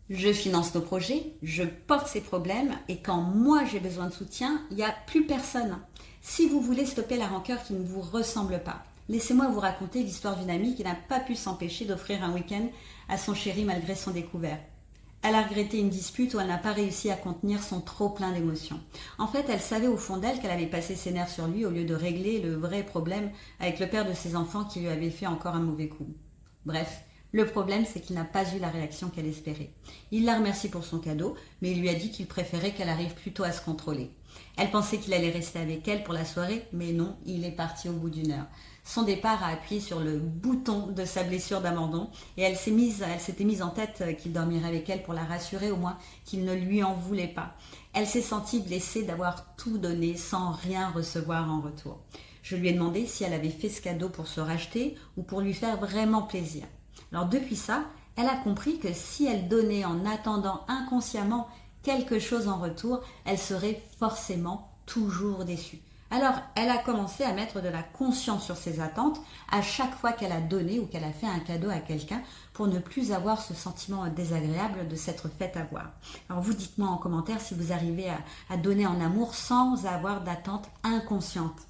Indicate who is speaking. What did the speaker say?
Speaker 1: Je finance nos projets, je porte ses problèmes et quand moi j'ai besoin de soutien, il n'y a plus personne. Si vous voulez stopper la rancœur qui ne vous ressemble pas, laissez-moi vous raconter l'histoire d'une amie qui n'a pas pu s'empêcher d'offrir un week-end à son chéri malgré son découvert. Elle a regretté une dispute où elle n'a pas réussi à contenir son trop plein d'émotions. En fait, elle savait au fond d'elle qu'elle avait passé ses nerfs sur lui au lieu de régler le vrai problème avec le père de ses enfants qui lui avait fait encore un mauvais coup. Bref, le problème, c'est qu'il n'a pas eu la réaction qu'elle espérait. Il la remercie pour son cadeau, mais il lui a dit qu'il préférait qu'elle arrive plutôt à se contrôler. Elle pensait qu'il allait rester avec elle pour la soirée, mais non, il est parti au bout d'une heure. Son départ a appuyé sur le bouton de sa blessure d'abandon et elle s'était mise en tête qu'il dormirait avec elle pour la rassurer au moins qu'il ne lui en voulait pas. Elle s'est sentie blessée d'avoir tout donné sans rien recevoir en retour. Je lui ai demandé si elle avait fait ce cadeau pour se racheter ou pour lui faire vraiment plaisir. Alors depuis ça, elle a compris que si elle donnait en attendant inconsciemment quelque chose en retour, elle serait forcément toujours déçue. Alors elle a commencé à mettre de la conscience sur ses attentes à chaque fois qu'elle a donné ou qu'elle a fait un cadeau à quelqu'un pour ne plus avoir ce sentiment désagréable de s'être fait avoir. Alors vous dites-moi en commentaire si vous arrivez à donner en amour sans avoir d'attente inconsciente.